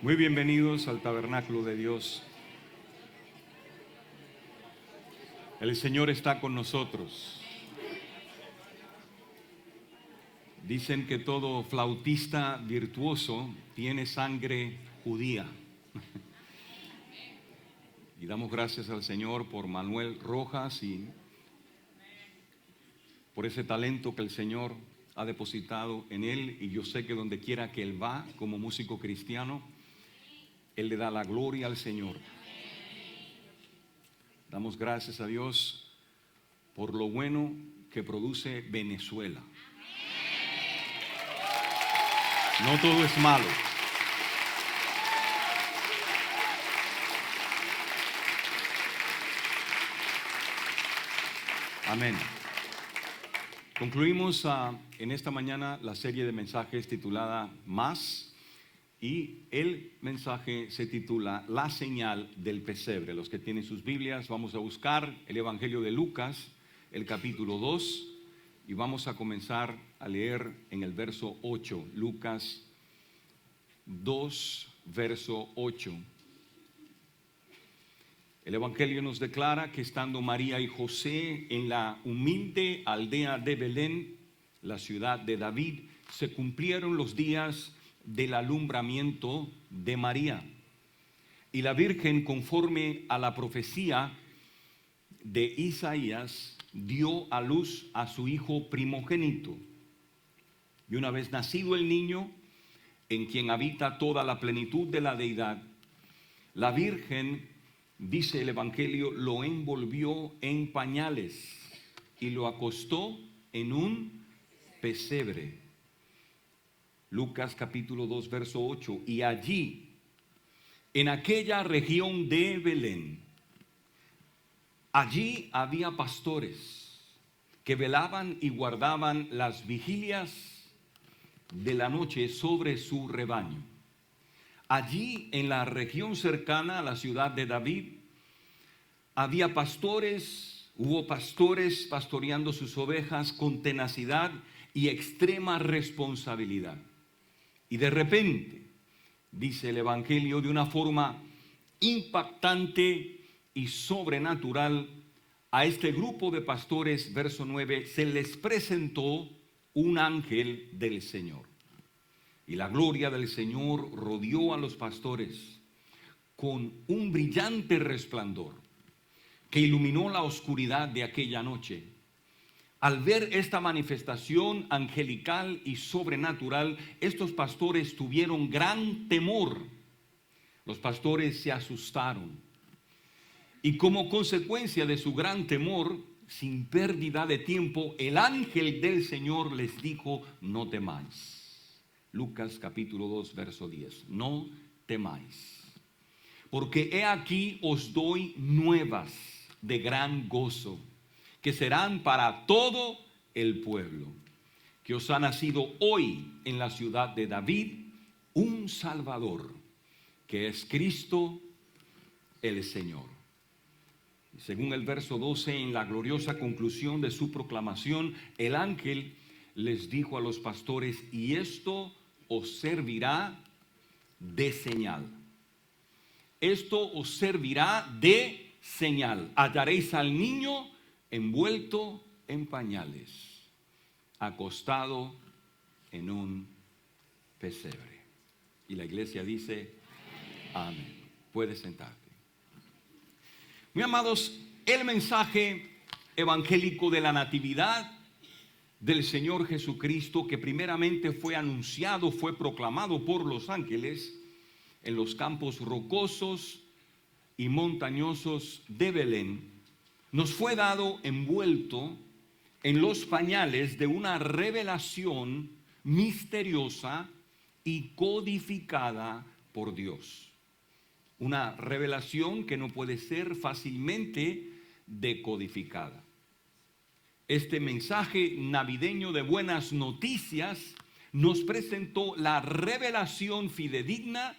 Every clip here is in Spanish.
Muy bienvenidos al Tabernáculo de Dios. El Señor está con nosotros. Dicen que todo flautista virtuoso tiene sangre judía. Y damos gracias al Señor por Manuel Rojas y por ese talento que el Señor ha depositado en él. Y yo sé que donde quiera que él va como músico cristiano, él le da la gloria al Señor. Damos gracias a Dios por lo bueno que produce Venezuela. No todo es malo. Amén. Concluimos en esta mañana la serie de mensajes titulada Más, y el mensaje se titula La señal del pesebre. Los que tienen sus Biblias, vamos a buscar el Evangelio de Lucas, el capítulo 2, y vamos a comenzar a leer en el verso 8, Lucas 2, verso 8. El Evangelio nos declara que estando María y José en la humilde aldea de Belén, la ciudad de David, se cumplieron los días del alumbramiento de María. Y la Virgen, conforme a la profecía de Isaías, dio a luz a su hijo primogénito. Y una vez nacido el niño, en quien habita toda la plenitud de la deidad, la Virgen, dice el Evangelio, lo envolvió en pañales y lo acostó en un pesebre. Lucas capítulo 2, verso 8. Y allí, en aquella región de Belén, allí había pastores que velaban y guardaban las vigilias de la noche sobre su rebaño. Allí, en la región cercana a la ciudad de David, hubo pastores pastoreando sus ovejas con tenacidad y extrema responsabilidad. Y de repente, dice el Evangelio, de una forma impactante y sobrenatural, a este grupo de pastores, verso 9, se les presentó un ángel del Señor. Y la gloria del Señor rodeó a los pastores con un brillante resplandor que iluminó la oscuridad de aquella noche. Al ver esta manifestación angelical y sobrenatural, estos pastores tuvieron gran temor. Los pastores se asustaron. Y como consecuencia de su gran temor, sin pérdida de tiempo, el ángel del Señor les dijo: no temáis. Lucas capítulo 2, verso 10. No temáis, porque he aquí os doy nuevas de gran gozo, que serán para todo el pueblo, que os ha nacido hoy en la ciudad de David un Salvador, que es Cristo el Señor. Según el verso 12, en la gloriosa conclusión de su proclamación, el ángel les dijo a los pastores: y esto os servirá de señal. Esto os servirá de señal. Hallaréis al niño envuelto en pañales, acostado en un pesebre. Y la iglesia dice: amén. Puedes sentarte. Mis amados, el mensaje evangélico de la natividad del Señor Jesucristo, que primeramente fue anunciado, fue proclamado por los ángeles en los campos rocosos y montañosos de Belén, nos fue dado envuelto en los pañales de una revelación misteriosa y codificada por Dios. Una revelación que no puede ser fácilmente decodificada. Este mensaje navideño de buenas noticias nos presentó la revelación fidedigna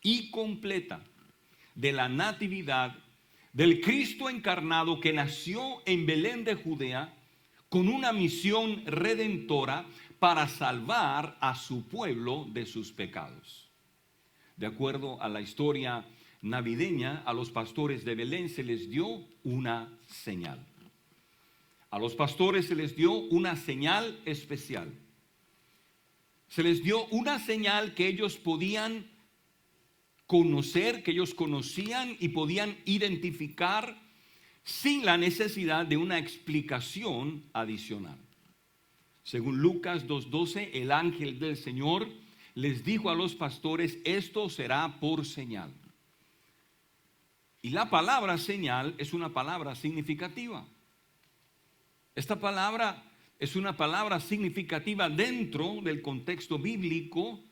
y completa de la natividad del Cristo encarnado, que nació en Belén de Judea con una misión redentora para salvar a su pueblo de sus pecados. De acuerdo a la historia navideña, a los pastores de Belén se les dio una señal. A los pastores se les dio una señal especial. Se les dio una señal que ellos podían conocer, que ellos conocían y podían identificar sin la necesidad de una explicación adicional. Según Lucas 2:12, el ángel del Señor les dijo a los pastores: esto será por señal. Y la palabra señal es una palabra significativa. Esta palabra es una palabra significativa dentro del contexto bíblico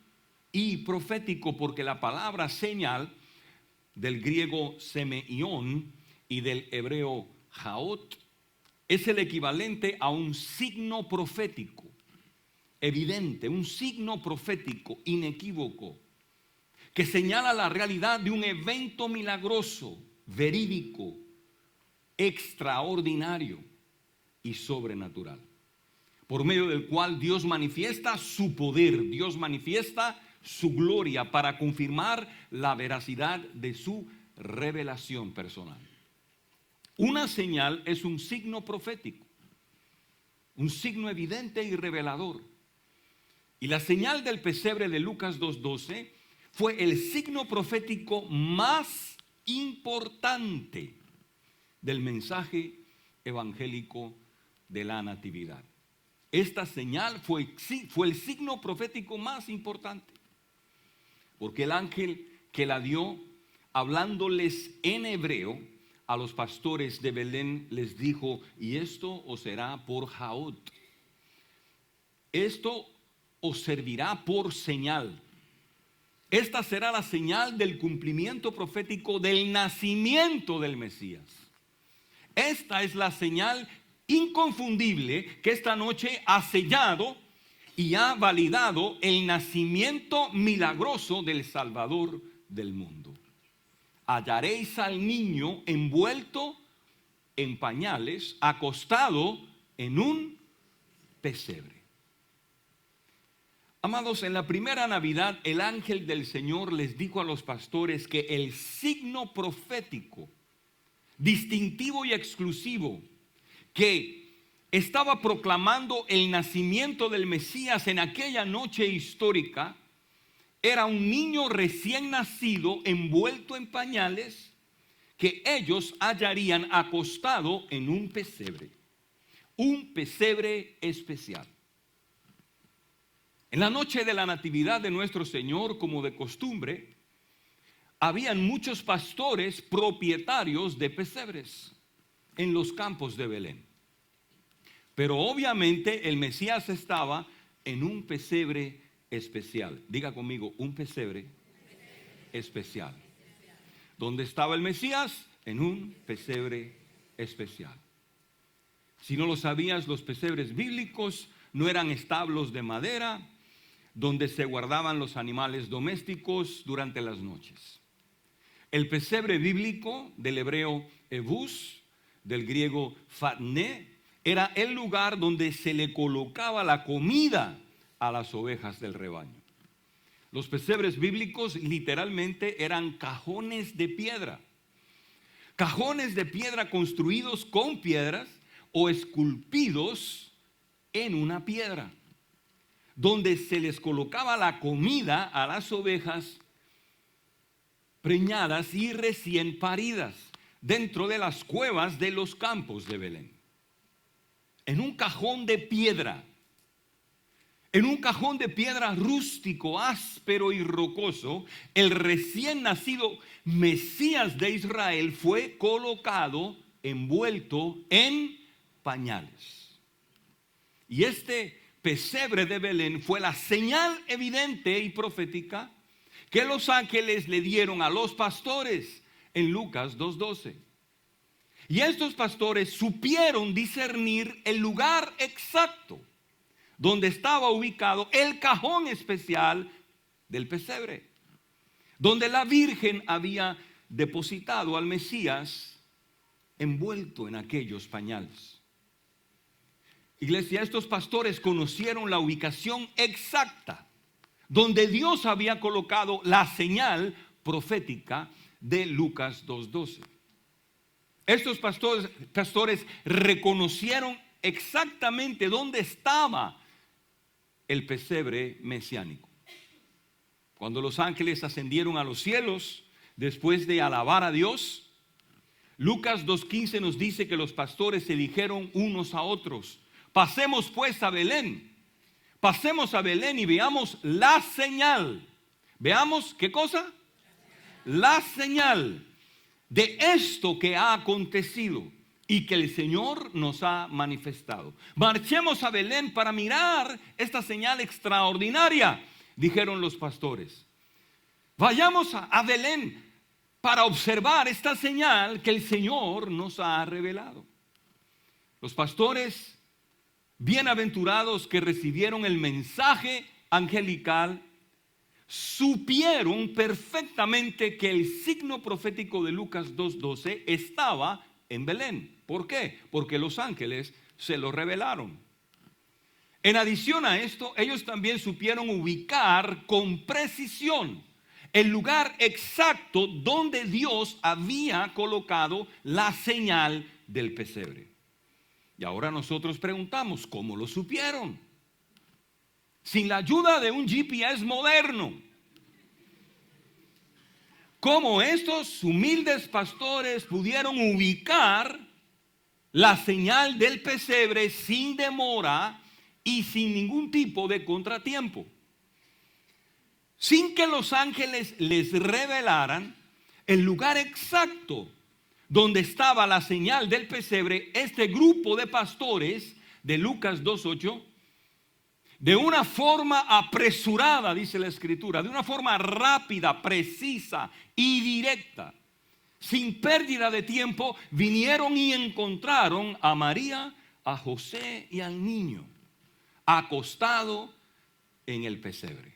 y profético, porque la palabra señal, del griego semeión y del hebreo jaot, es el equivalente a un signo profético evidente, un signo profético inequívoco, que señala la realidad de un evento milagroso, verídico, extraordinario y sobrenatural, por medio del cual Dios manifiesta su poder, Dios manifiesta su gloria para confirmar la veracidad de su revelación personal. Una señal es un signo profético, un signo evidente y revelador. Y la señal del pesebre de Lucas 2:12 fue el signo profético más importante del mensaje evangélico de la natividad. Esta señal fue el signo profético más importante, porque el ángel que la dio, hablándoles en hebreo a los pastores de Belén, les dijo: y esto os será por jaot. Esto os servirá por señal. Esta será la señal del cumplimiento profético del nacimiento del Mesías. Esta es la señal inconfundible que esta noche ha sellado y ha validado el nacimiento milagroso del Salvador del mundo. Hallaréis al niño envuelto en pañales, acostado en un pesebre. Amados, en la primera Navidad el ángel del Señor les dijo a los pastores que el signo profético, distintivo y exclusivo, que estaba proclamando el nacimiento del Mesías en aquella noche histórica, era un niño recién nacido envuelto en pañales que ellos hallarían acostado en un pesebre especial. En la noche de la natividad de nuestro Señor, como de costumbre, habían muchos pastores propietarios de pesebres en los campos de Belén. Pero obviamente el Mesías estaba en un pesebre especial. Diga conmigo, un pesebre especial. ¿Dónde estaba el Mesías? En un pesebre especial. Si no lo sabías, los pesebres bíblicos no eran establos de madera donde se guardaban los animales domésticos durante las noches. El pesebre bíblico, del hebreo ebus, del griego fatné, era el lugar donde se le colocaba la comida a las ovejas del rebaño. Los pesebres bíblicos literalmente eran cajones de piedra construidos con piedras o esculpidos en una piedra, donde se les colocaba la comida a las ovejas preñadas y recién paridas dentro de las cuevas de los campos de Belén. En un cajón de piedra rústico, áspero y rocoso, el recién nacido Mesías de Israel fue colocado envuelto en pañales. Y este pesebre de Belén fue la señal evidente y profética que los ángeles le dieron a los pastores en Lucas 2:12. Y estos pastores supieron discernir el lugar exacto donde estaba ubicado el cajón especial del pesebre, donde la Virgen había depositado al Mesías envuelto en aquellos pañales. Iglesia, estos pastores conocieron la ubicación exacta donde Dios había colocado la señal profética de Lucas 2:12. Estos pastores reconocieron exactamente dónde estaba el pesebre mesiánico. Cuando los ángeles ascendieron a los cielos, después de alabar a Dios, Lucas 2:15 nos dice que los pastores se dijeron unos a otros: pasemos pues a Belén. Pasemos a Belén y veamos la señal. Veamos, ¿qué cosa? La señal de esto que ha acontecido y que el Señor nos ha manifestado. Marchemos a Belén para mirar esta señal extraordinaria, dijeron los pastores. Vayamos a Belén para observar esta señal que el Señor nos ha revelado. Los pastores bienaventurados que recibieron el mensaje angelical supieron perfectamente que el signo profético de Lucas 2:12 estaba en Belén. ¿Por qué? Porque los ángeles se lo revelaron. En adición a esto, ellos también supieron ubicar con precisión el lugar exacto donde Dios había colocado la señal del pesebre. Y ahora nosotros preguntamos, ¿cómo lo supieron? Sin la ayuda de un GPS moderno. ¿Cómo estos humildes pastores pudieron ubicar la señal del pesebre sin demora y sin ningún tipo de contratiempo? Sin que los ángeles les revelaran el lugar exacto donde estaba la señal del pesebre, este grupo de pastores de Lucas 2:8, de una forma apresurada, dice la Escritura, de una forma rápida, precisa y directa, sin pérdida de tiempo, vinieron y encontraron a María, a José y al niño acostado en el pesebre.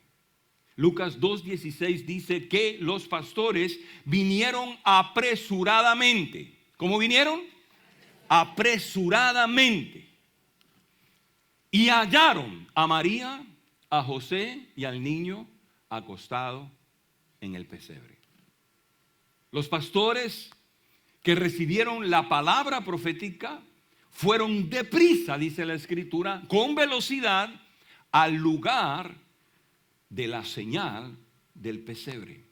Lucas 2:16 dice que los pastores vinieron apresuradamente. ¿Cómo vinieron? Apresuradamente. Y hallaron a María, a José y al niño acostado en el pesebre. Los pastores que recibieron la palabra profética fueron deprisa, dice la Escritura, con velocidad al lugar de la señal del pesebre.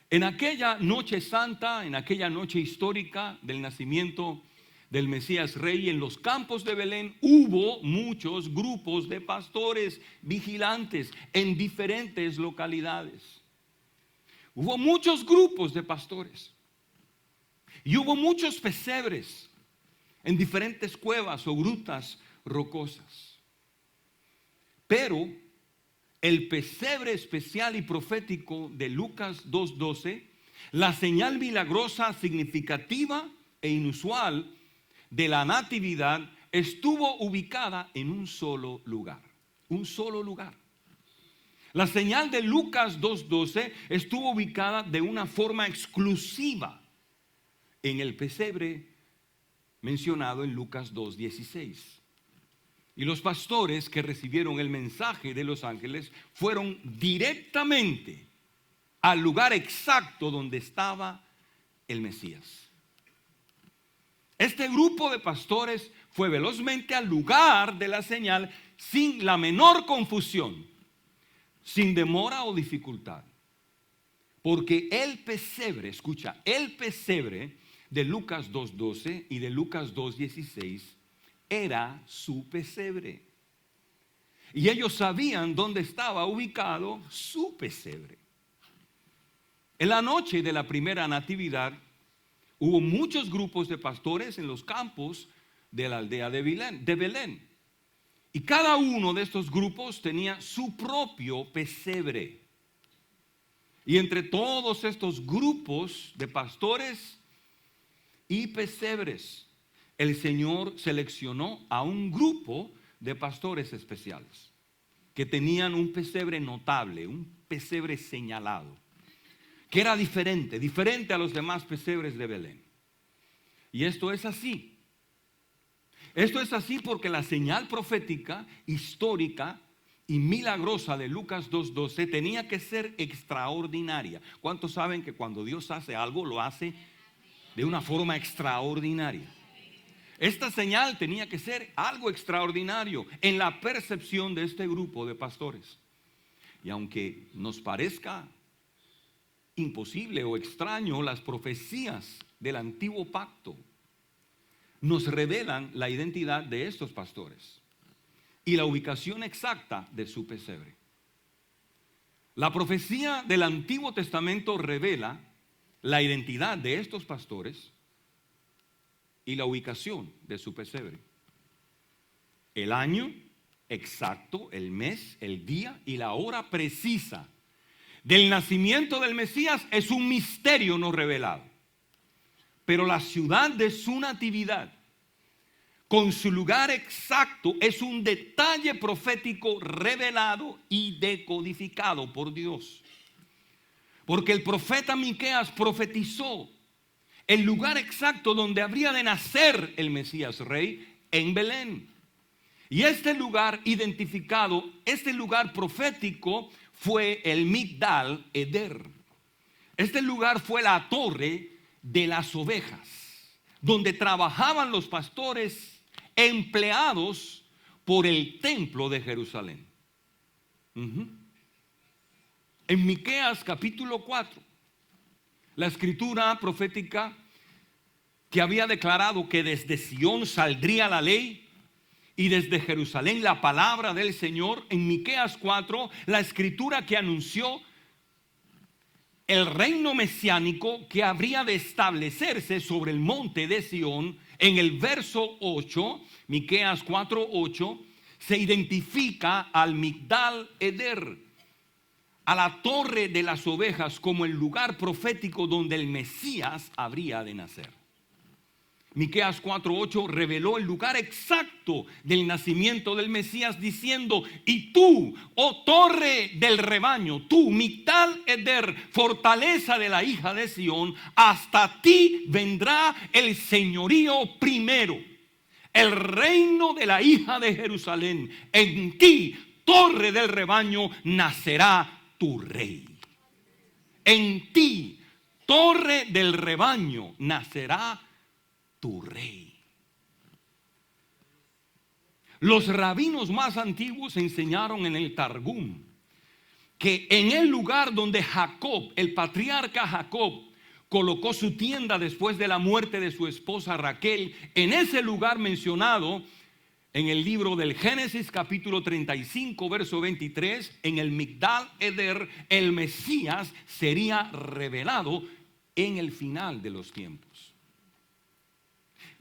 En aquella noche santa, en aquella noche histórica del nacimiento del Mesías Rey, en los campos de Belén hubo muchos grupos de pastores vigilantes en diferentes localidades. Hubo muchos grupos de pastores y hubo muchos pesebres en diferentes cuevas o grutas rocosas. Pero el pesebre especial y profético de Lucas 2:12, la señal milagrosa, significativa e inusual de la natividad, estuvo ubicada en un solo lugar. Un solo lugar. La señal de Lucas 2:12 estuvo ubicada de una forma exclusiva en el pesebre mencionado en Lucas 2:16. Y los pastores que recibieron el mensaje de los ángeles fueron directamente al lugar exacto donde estaba el Mesías. Este grupo de pastores fue velozmente al lugar de la señal sin la menor confusión, sin demora o dificultad. Porque el pesebre, escucha, el pesebre de Lucas 2:12 y de Lucas 2:16 era su pesebre. Y ellos sabían dónde estaba ubicado su pesebre. En la noche de la primera natividad hubo muchos grupos de pastores en los campos de la aldea de Belén. Y cada uno de estos grupos tenía su propio pesebre. Y entre todos estos grupos de pastores y pesebres, el Señor seleccionó a un grupo de pastores especiales que tenían un pesebre notable, un pesebre señalado, que era diferente a los demás pesebres de Belén. Y esto es así. Esto es así porque la señal profética histórica y milagrosa de Lucas 2:12 tenía que ser extraordinaria. ¿Cuántos saben que cuando Dios hace algo, lo hace de una forma extraordinaria? Esta señal tenía que ser algo extraordinario en la percepción de este grupo de pastores. Y aunque nos parezca imposible o extraño, las profecías del antiguo pacto nos revelan la identidad de estos pastores y la ubicación exacta de su pesebre. La profecía del Antiguo Testamento revela la identidad de estos pastores y la ubicación de su pesebre. El año exacto, el mes, el día y la hora precisa del nacimiento del Mesías es un misterio no revelado. Pero la ciudad de su natividad, con su lugar exacto, es un detalle profético revelado y decodificado por Dios. Porque el profeta Miqueas profetizó el lugar exacto donde habría de nacer el Mesías Rey, en Belén. Y este lugar identificado, este lugar profético fue el Migdal Eder. Este lugar fue la torre de las ovejas, donde trabajaban los pastores empleados por el templo de Jerusalén. En Miqueas capítulo 4, la escritura profética que había declarado que desde Sión saldría la ley y desde Jerusalén la palabra del Señor. En Miqueas 4, la escritura que anunció el reino mesiánico que habría de establecerse sobre el monte de Sión. En el verso 8, Miqueas 4:8, se identifica al Migdal Eder, a la torre de las ovejas, como el lugar profético donde el Mesías habría de nacer. Miqueas 4:8 reveló el lugar exacto del nacimiento del Mesías, diciendo: y tú, oh torre del rebaño, tú, Migdal Eder, fortaleza de la hija de Sión, hasta ti vendrá el señorío primero, el reino de la hija de Jerusalén. En ti, torre del rebaño, nacerá tu rey. En ti, torre del rebaño, nacerá tu rey. Los rabinos más antiguos enseñaron en el Targum que en el lugar donde Jacob, el patriarca Jacob, colocó su tienda después de la muerte de su esposa Raquel, en ese lugar mencionado en el libro del Génesis capítulo 35 verso 23, en el Migdal Eder, el Mesías sería revelado en el final de los tiempos.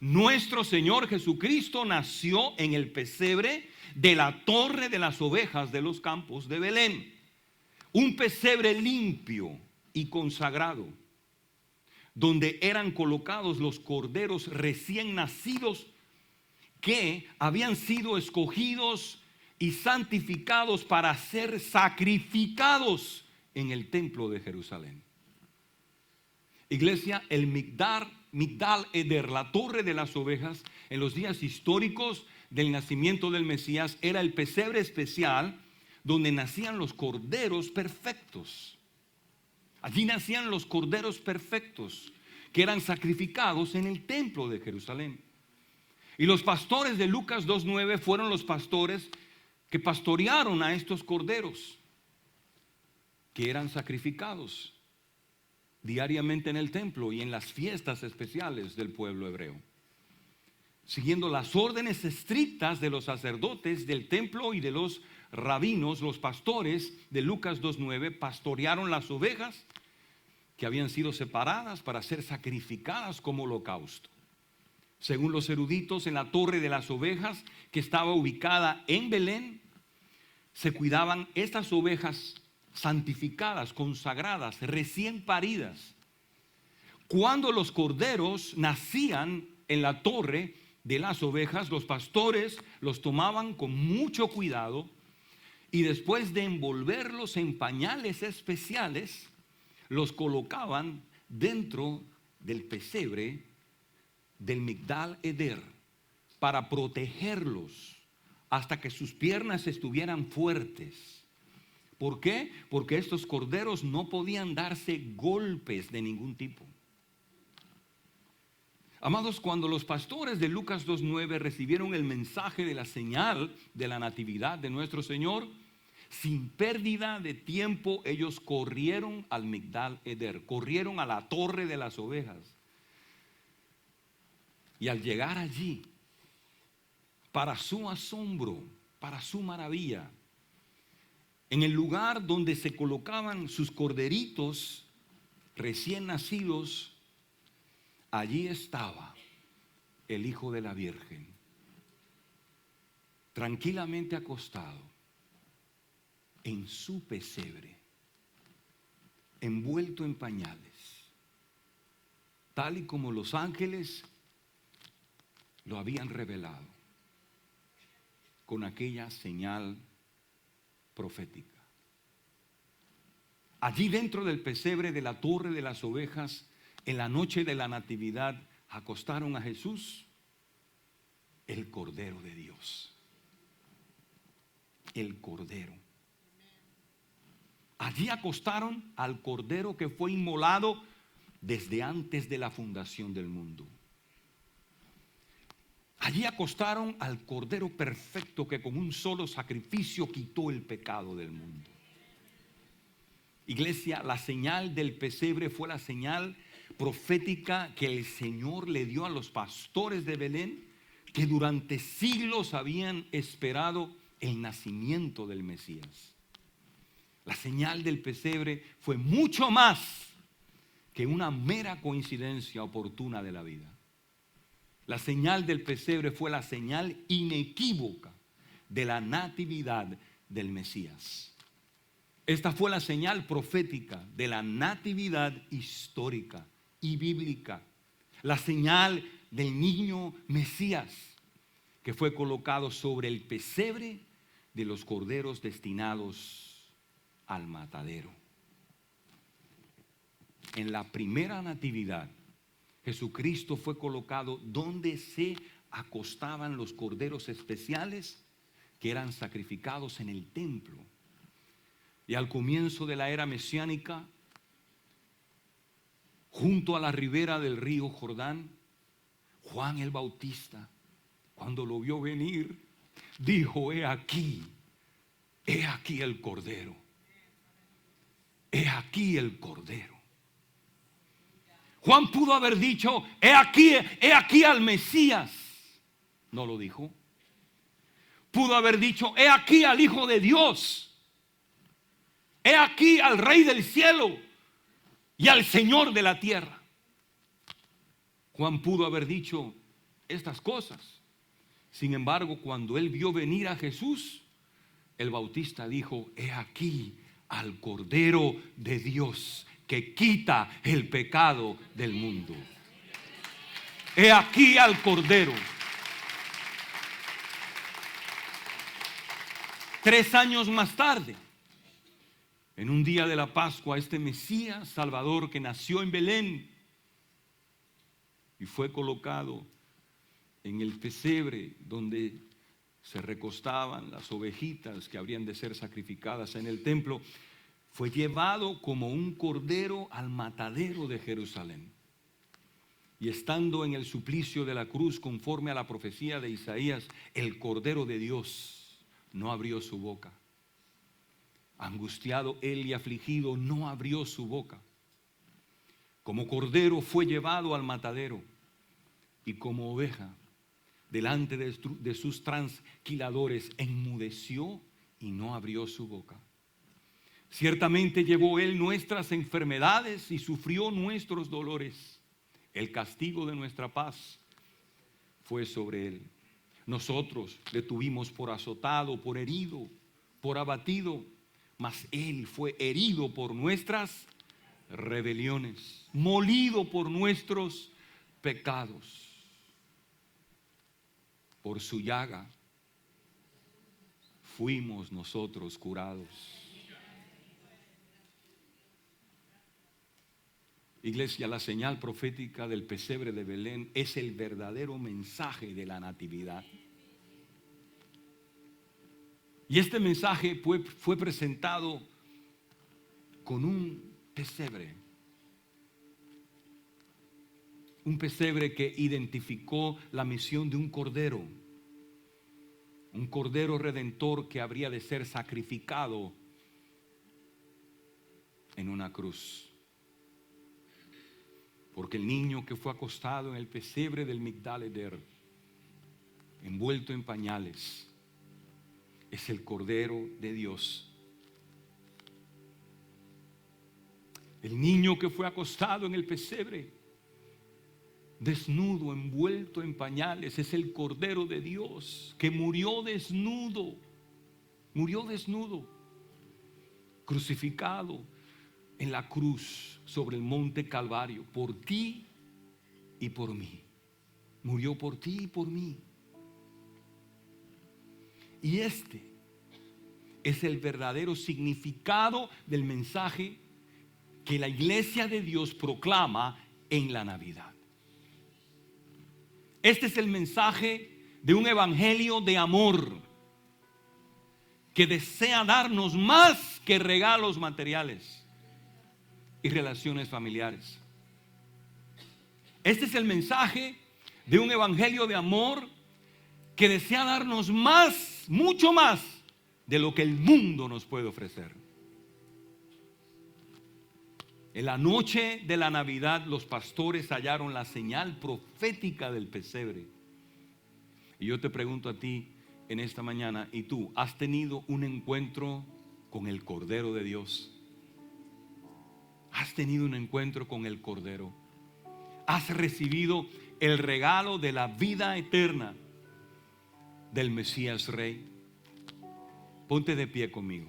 Nuestro Señor Jesucristo nació en el pesebre de la torre de las ovejas de los campos de Belén. Un pesebre limpio y consagrado, donde eran colocados los corderos recién nacidos que habían sido escogidos y santificados para ser sacrificados en el templo de Jerusalén. Iglesia, el Migdal Eder, la torre de las ovejas, en los días históricos del nacimiento del Mesías, era el pesebre especial donde nacían los corderos perfectos. Allí nacían los corderos perfectos que eran sacrificados en el templo de Jerusalén. Y los pastores de Lucas 2:9 fueron los pastores que pastorearon a estos corderos que eran sacrificados diariamente en el templo y en las fiestas especiales del pueblo hebreo, siguiendo las órdenes estrictas de los sacerdotes del templo y de los rabinos. Los pastores de Lucas 2:9 pastorearon las ovejas que habían sido separadas para ser sacrificadas como holocausto. Según los eruditos, en la torre de las ovejas, que estaba ubicada en Belén, se cuidaban estas ovejas santificadas, consagradas, recién paridas. Cuando los corderos nacían en la torre de las ovejas, los pastores los tomaban con mucho cuidado y después de envolverlos en pañales especiales, los colocaban dentro del pesebre del Migdal Eder para protegerlos hasta que sus piernas estuvieran fuertes. ¿Por qué? Porque estos corderos no podían darse golpes de ningún tipo. Amados, cuando los pastores de Lucas 2:9 recibieron el mensaje de la señal de la natividad de nuestro Señor, sin pérdida de tiempo ellos corrieron al Migdal Eder, corrieron a la torre de las ovejas. Y al llegar allí, para su asombro, para su maravilla, en el lugar donde se colocaban sus corderitos recién nacidos, allí estaba el Hijo de la Virgen, tranquilamente acostado en su pesebre, envuelto en pañales, tal y como los ángeles lo habían revelado con aquella señal profética. Allí dentro del pesebre de la torre de las ovejas, en la noche de la natividad, acostaron a Jesús, el Cordero de Dios. El Cordero. Allí acostaron al Cordero que fue inmolado desde antes de la fundación del mundo. Allí acostaron al Cordero perfecto que con un solo sacrificio quitó el pecado del mundo. Iglesia, la señal del pesebre fue la señal profética que el Señor le dio a los pastores de Belén, que durante siglos habían esperado el nacimiento del Mesías. La señal del pesebre fue mucho más que una mera coincidencia oportuna de la vida. La señal del pesebre fue la señal inequívoca de la natividad del Mesías. Esta fue la señal profética de la natividad histórica y bíblica. La señal del niño Mesías que fue colocado sobre el pesebre de los corderos destinados al matadero. En la primera natividad, Jesucristo fue colocado donde se acostaban los corderos especiales que eran sacrificados en el templo. Y al comienzo de la era mesiánica, junto a la ribera del río Jordán, Juan el Bautista, cuando lo vio venir, dijo: he aquí el Cordero, he aquí el Cordero. Juan pudo haber dicho: he aquí al Mesías. No lo dijo. Pudo haber dicho: he aquí al Hijo de Dios. He aquí al Rey del cielo y al Señor de la tierra. Juan pudo haber dicho estas cosas. Sin embargo, cuando él vio venir a Jesús, el Bautista dijo: he aquí al Cordero de Dios que quita el pecado del mundo. He aquí al Cordero. 3 años más tarde, en un día de la Pascua, este Mesías Salvador que nació en Belén y fue colocado en el pesebre donde se recostaban las ovejitas que habrían de ser sacrificadas en el templo, fue llevado como un cordero al matadero de Jerusalén. Y estando en el suplicio de la cruz, conforme a la profecía de Isaías, el Cordero de Dios no abrió su boca. Angustiado él y afligido, no abrió su boca. Como cordero fue llevado al matadero, y como oveja delante de sus transquiladores enmudeció y no abrió su boca. Ciertamente llevó él nuestras enfermedades y sufrió nuestros dolores. El castigo de nuestra paz fue sobre él. Nosotros le tuvimos por azotado, por herido, por abatido, mas él fue herido por nuestras rebeliones, molido por nuestros pecados. Por su llaga fuimos nosotros curados. Iglesia, la señal profética del pesebre de Belén es el verdadero mensaje de la natividad. Y este mensaje fue presentado con un pesebre. Un pesebre que identificó la misión de un cordero redentor que habría de ser sacrificado en una cruz. Porque el niño que fue acostado en el pesebre del Migdal Eder, envuelto en pañales, es el Cordero de Dios. El niño que fue acostado en el pesebre, desnudo, envuelto en pañales, es el Cordero de Dios que murió desnudo, crucificado en la cruz sobre el monte Calvario, por ti y por mí. Murió por ti y por mí. Y este es el verdadero significado del mensaje que la iglesia de Dios proclama en la Navidad. Este es el mensaje de un evangelio de amor que desea darnos más que regalos materiales y relaciones familiares. Este es el mensaje de un evangelio de amor que desea darnos más, mucho más de lo que el mundo nos puede ofrecer. En la noche de la Navidad, los pastores hallaron la señal profética del pesebre. Y yo te pregunto a ti en esta mañana, ¿y tú has tenido un encuentro con el Cordero de Dios? ¿Has tenido un encuentro con el Cordero? ¿Has recibido el regalo de la vida eterna del Mesías Rey? Ponte de pie conmigo.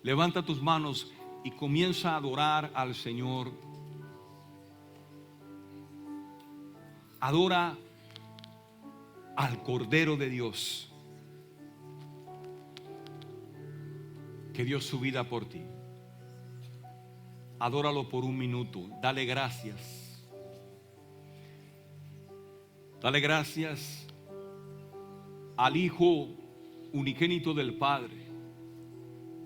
Levanta tus manos y comienza a adorar al Señor. Adora al Cordero de Dios, que dio su vida por ti. Adóralo por un minuto. Dale gracias. Dale gracias al Hijo unigénito del Padre,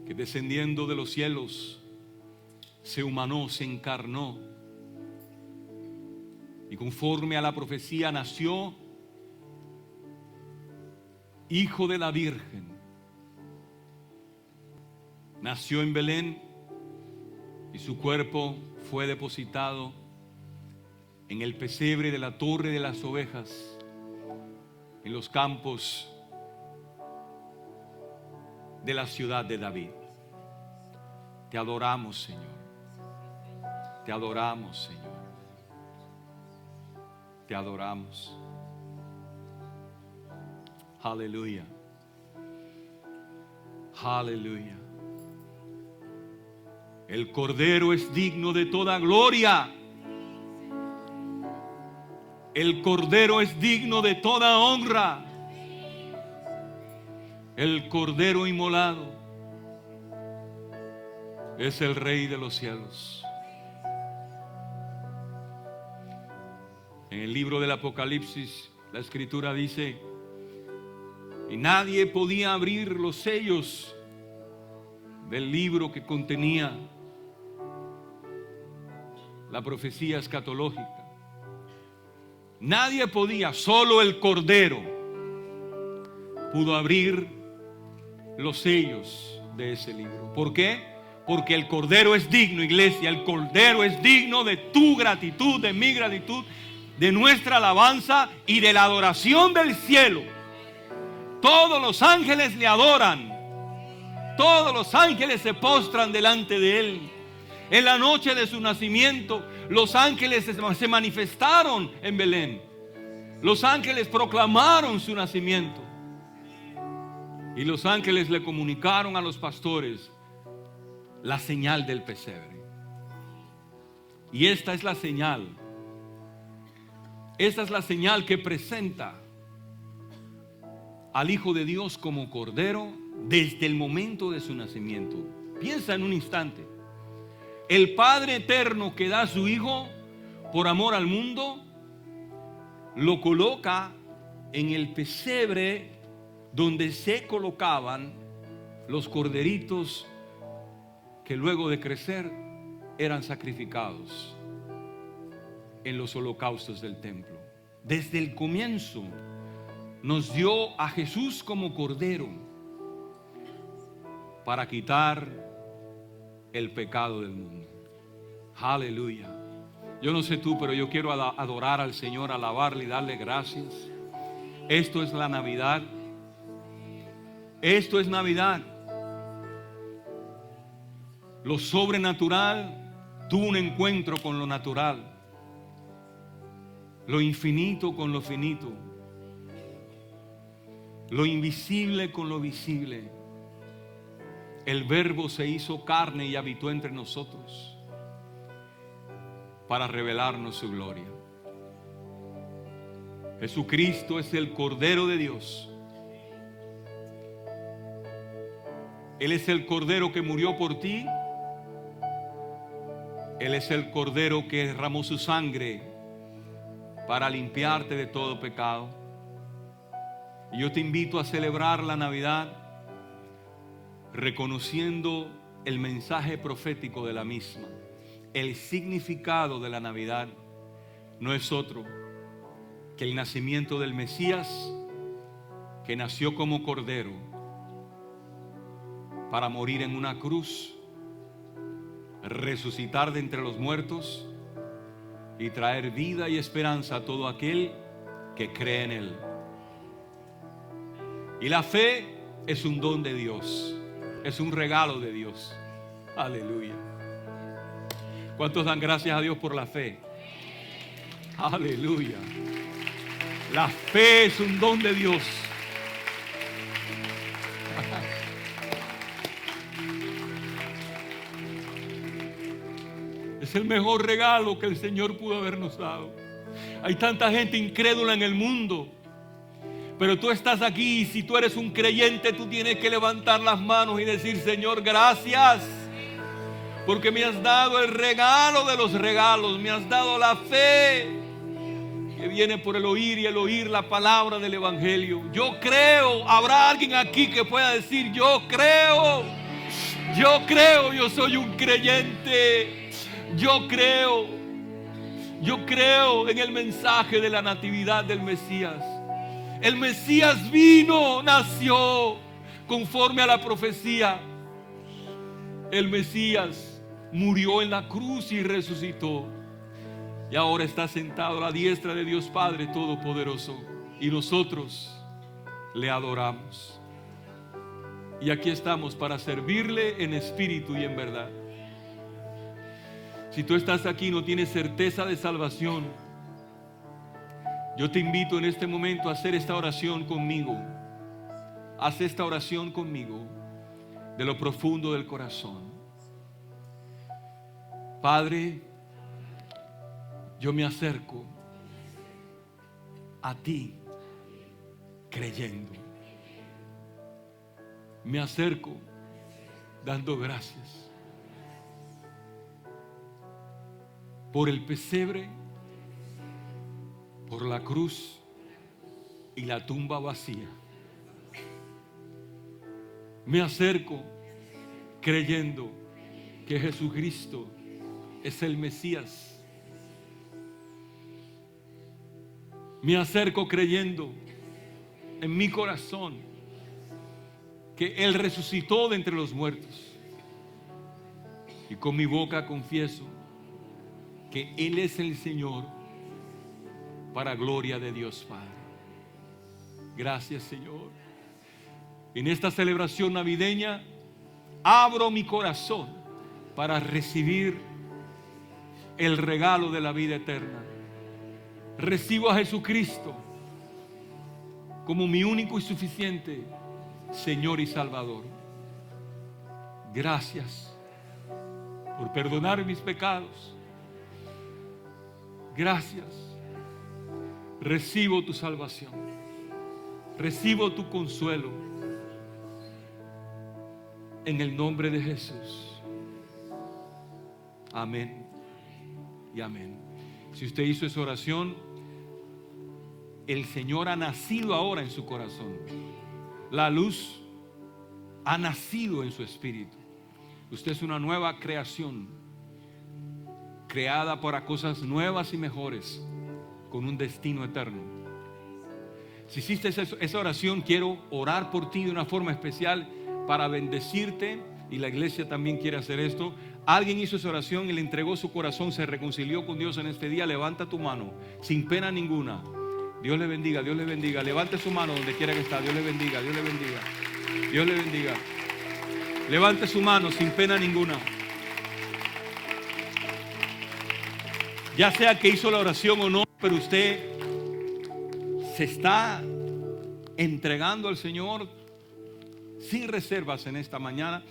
que descendiendo de los cielos se humanó, se encarnó, y conforme a la profecía nació hijo de la Virgen. Nació en Belén y su cuerpo fue depositado en el pesebre de la Torre de las Ovejas, en los campos de la ciudad de David. Te adoramos, Señor. Te adoramos, Señor. Te adoramos. Aleluya. Aleluya. El Cordero es digno de toda gloria. El Cordero es digno de toda honra. El Cordero inmolado es el Rey de los cielos. En el libro del Apocalipsis, la Escritura dice: y nadie podía abrir los sellos del libro que contenía la profecía escatológica. Nadie podía, solo el Cordero pudo abrir los sellos de ese libro. ¿Por qué? Porque el Cordero es digno, iglesia. El Cordero es digno de tu gratitud, de mi gratitud, de nuestra alabanza y de la adoración del cielo. Todos los ángeles le adoran. Todos los ángeles se postran delante de él. En la noche de su nacimiento, los ángeles se manifestaron en Belén. Los ángeles proclamaron su nacimiento. Y los ángeles le comunicaron a los pastores la señal del pesebre. Y esta es la señal. Esta es la señal que presenta al Hijo de Dios como Cordero desde el momento de su nacimiento. Piensa en un instante. El Padre eterno que da a su Hijo por amor al mundo, lo coloca en el pesebre donde se colocaban los corderitos que luego de crecer eran sacrificados en los holocaustos del templo. Desde el comienzo nos dio a Jesús como cordero para quitar el pecado del mundo. Aleluya. Yo no sé tú, pero yo quiero adorar al Señor, alabarle y darle gracias. Esto es la Navidad. Esto es Navidad. Lo sobrenatural tuvo un encuentro con lo natural. Lo infinito con lo finito. Lo invisible con lo visible. El Verbo se hizo carne y habitó entre nosotros para revelarnos su gloria. Jesucristo es el Cordero de Dios. Él es el Cordero que murió por ti. Él es el Cordero que derramó su sangre para limpiarte de todo pecado. Y yo te invito a celebrar la Navidad reconociendo el mensaje profético de la misma. El significado de la Navidad no es otro que el nacimiento del Mesías, que nació como cordero para morir en una cruz, resucitar de entre los muertos y traer vida y esperanza a todo aquel que cree en Él. Y la fe es un don de Dios, es un regalo de Dios. Aleluya. ¿Cuántos dan gracias a Dios por la fe? Aleluya. La fe es un don de Dios. Es el mejor regalo que el Señor pudo habernos dado. Hay tanta gente incrédula en el mundo, pero tú estás aquí y si tú eres un creyente, tú tienes que levantar las manos y decir: Señor, gracias, porque me has dado el regalo de los regalos, me has dado la fe que viene por el oír y el oír la palabra del Evangelio. Yo creo. Habrá alguien aquí que pueda decir: yo creo, yo soy un creyente. Yo creo en el mensaje de la natividad del Mesías. El Mesías vino, nació conforme a la profecía. El Mesías murió en la cruz y resucitó. Y ahora está sentado a la diestra de Dios Padre Todopoderoso. Y nosotros le adoramos. Y aquí estamos para servirle en espíritu y en verdad. Si tú estás aquí y no tienes certeza de salvación, yo te invito en este momento a hacer esta oración conmigo. Haz esta oración conmigo de lo profundo del corazón. Padre, yo me acerco a ti creyendo. Me acerco dando gracias por el pesebre, por la cruz y la tumba vacía. Me acerco creyendo que Jesucristo es el Mesías. Me acerco creyendo en mi corazón que Él resucitó de entre los muertos. Y con mi boca confieso que Él es el Señor, para gloria de Dios Padre. Gracias, Señor. En esta celebración navideña abro mi corazón para recibir el regalo de la vida eterna. Recibo a Jesucristo como mi único y suficiente Señor y Salvador. Gracias por perdonar mis pecados. Gracias. Recibo tu salvación. Recibo tu consuelo. En el nombre de Jesús. Amén y amén. Si usted hizo esa oración, el Señor ha nacido ahora en su corazón. La luz ha nacido en su espíritu. Usted es una nueva creación, creada para cosas nuevas y mejores, con un destino eterno. Si hiciste esa oración, quiero orar por ti de una forma especial para bendecirte, y la iglesia también quiere hacer esto. Alguien hizo esa oración y le entregó su corazón, se reconcilió con Dios en este día. Levanta tu mano sin pena ninguna. Dios le bendiga, Dios le bendiga. Levante su mano donde quiera que está. Dios le bendiga, Dios le bendiga, Dios le bendiga. Levante su mano sin pena ninguna. Ya sea que hizo la oración o no, pero usted se está entregando al Señor sin reservas en esta mañana.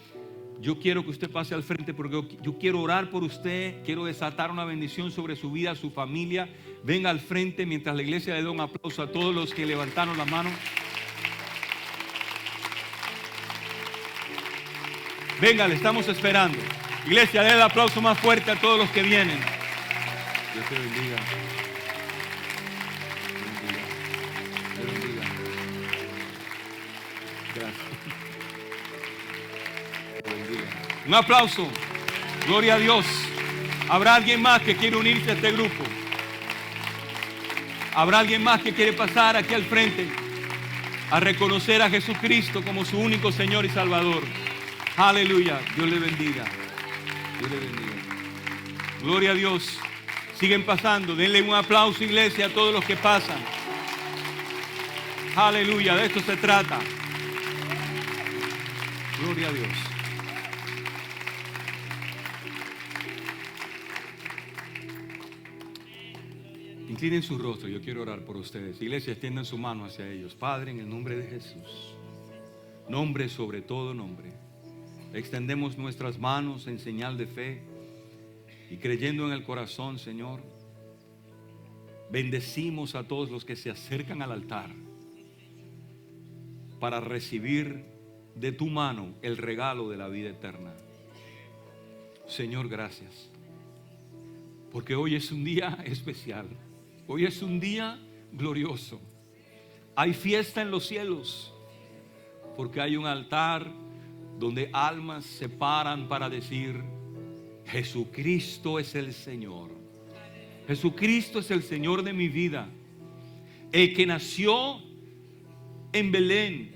Yo quiero que usted pase al frente porque yo quiero orar por usted. Quiero desatar una bendición sobre su vida, su familia. Venga al frente mientras la iglesia le da un aplauso a todos los que levantaron la mano. Venga, le estamos esperando. Iglesia, dé el aplauso más fuerte a todos los que vienen. Dios te bendiga. Dios bendiga. Gracias. Un aplauso, gloria a Dios. ¿Habrá alguien más que quiere unirse a este grupo? ¿Habrá alguien más que quiere pasar aquí al frente a reconocer a Jesucristo como su único Señor y Salvador? Aleluya, Dios le bendiga. Dios le bendiga. Gloria a Dios. Siguen pasando, denle un aplauso, iglesia, a todos los que pasan. Aleluya, de esto se trata. Gloria a Dios. Inclinen su rostro, yo quiero orar por ustedes. Iglesia, extiendan su mano hacia ellos. Padre, en el nombre de Jesús, nombre sobre todo nombre, extendemos nuestras manos en señal de fe y creyendo en el corazón, Señor, bendecimos a todos los que se acercan al altar para recibir de tu mano el regalo de la vida eterna. Señor, gracias, porque hoy es un día especial. Hoy es un día glorioso. Hay fiesta en los cielos, porque hay un altar donde almas se paran para decir: Jesucristo es el Señor. Jesucristo es el Señor de mi vida. El que nació en Belén,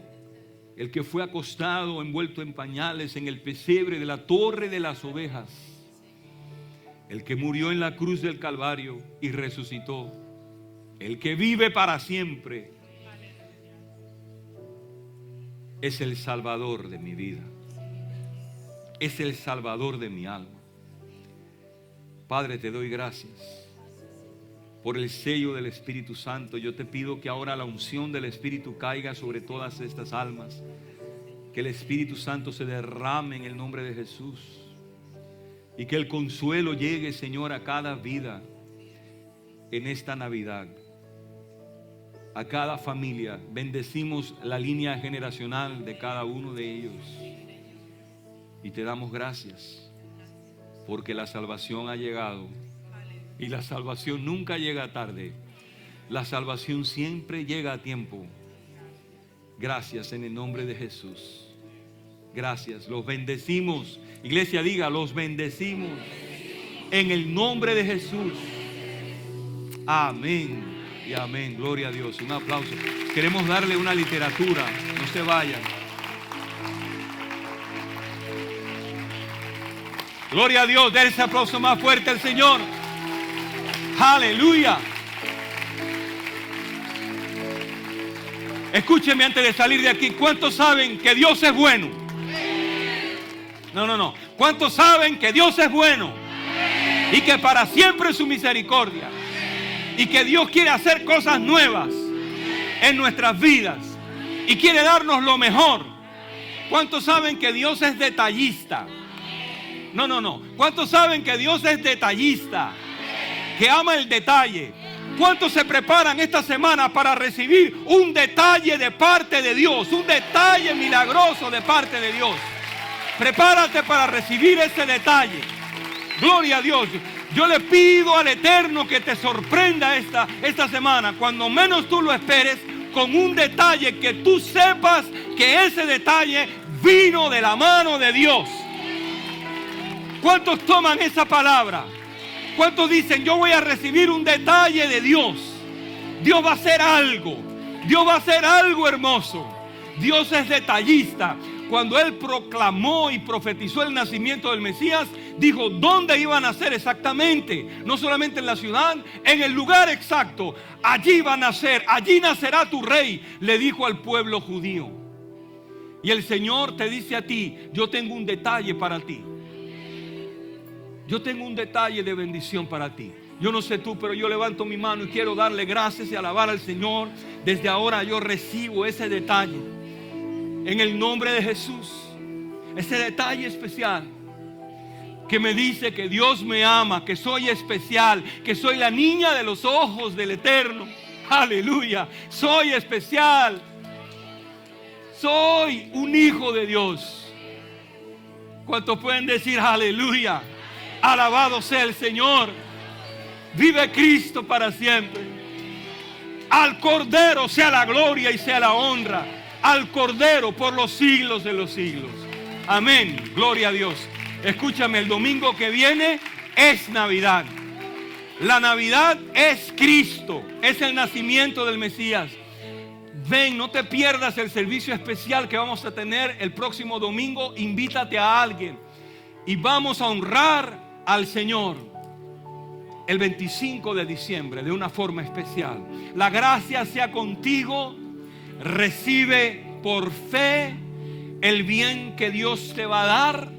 el que fue acostado, envuelto en pañales, en el pesebre de la torre de las ovejas, el que murió en la cruz del Calvario y resucitó, el que vive para siempre, es el Salvador de mi vida, es el Salvador de mi alma. Padre, te doy gracias por el sello del Espíritu Santo. Yo te pido que ahora la unción del Espíritu caiga sobre todas estas almas, que el Espíritu Santo se derrame en el nombre de Jesús y que el consuelo llegue, Señor, a cada vida en esta Navidad, a cada familia. Bendecimos la línea generacional de cada uno de ellos y te damos gracias porque la salvación ha llegado. Y la salvación nunca llega tarde. La salvación siempre llega a tiempo. Gracias en el nombre de Jesús. Gracias. Los bendecimos. Iglesia, diga: los bendecimos en el nombre de Jesús. Amén y amén. Gloria a Dios. Un aplauso. Queremos darle una literatura. No se vayan. Gloria a Dios. Den ese aplauso más fuerte al Señor. Aleluya. Escúcheme antes de salir de aquí. ¿Cuántos saben que Dios es bueno? No. ¿Cuántos saben que Dios es bueno? Y que para siempre es su misericordia. Y que Dios quiere hacer cosas nuevas en nuestras vidas. Y quiere darnos lo mejor. ¿Cuántos saben que Dios es detallista? No. ¿Cuántos saben que Dios es detallista? Que ama el detalle. ¿Cuántos se preparan esta semana para recibir un detalle de parte de Dios? Un detalle milagroso de parte de Dios. Prepárate para recibir ese detalle. Gloria a Dios. Yo le pido al Eterno que te sorprenda esta semana. Cuando menos tú lo esperes, con un detalle que tú sepas que ese detalle vino de la mano de Dios. ¿Cuántos toman esa palabra? ¿Cuántos dicen, yo voy a recibir un detalle de Dios? Dios va a hacer algo. Dios va a hacer algo hermoso. Dios es detallista. Cuando Él proclamó y profetizó el nacimiento del Mesías, dijo dónde iban a nacer exactamente. No solamente en la ciudad, en el lugar exacto. Allí va a nacer, allí nacerá tu rey, le dijo al pueblo judío. Y el Señor te dice a ti, yo tengo un detalle para ti. Yo tengo un detalle de bendición para ti. Yo no sé tú, pero yo levanto mi mano y quiero darle gracias y alabar al Señor. Desde ahora yo recibo ese detalle. En el nombre de Jesús. Ese detalle especial que me dice que Dios me ama, que soy especial, que soy la niña de los ojos del Eterno. Aleluya. Soy especial. Soy un hijo de Dios. ¿Cuántos pueden decir aleluya? Alabado sea el Señor. Vive Cristo para siempre. Al Cordero sea la gloria y sea la honra. Al Cordero por los siglos de los siglos. Amén. Gloria a Dios. Escúchame, el domingo que viene es Navidad. La Navidad es Cristo. Es el nacimiento del Mesías. Ven, no te pierdas el servicio especial que vamos a tener el próximo domingo. Invítate a alguien y vamos a honrar al Señor el 25 de diciembre de una forma especial. La gracia sea contigo. Recibe por fe el bien que Dios te va a dar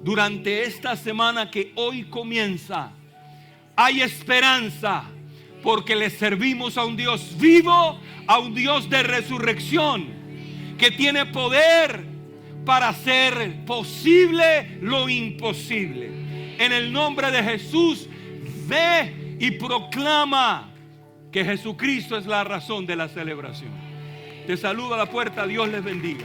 durante esta semana que hoy comienza. Hay esperanza porque le servimos a un Dios vivo, a un Dios de resurrección que tiene poder para hacer posible lo imposible. En el nombre de Jesús, ve y proclama que Jesucristo es la razón de la celebración. Te saludo a la puerta. Dios les bendiga.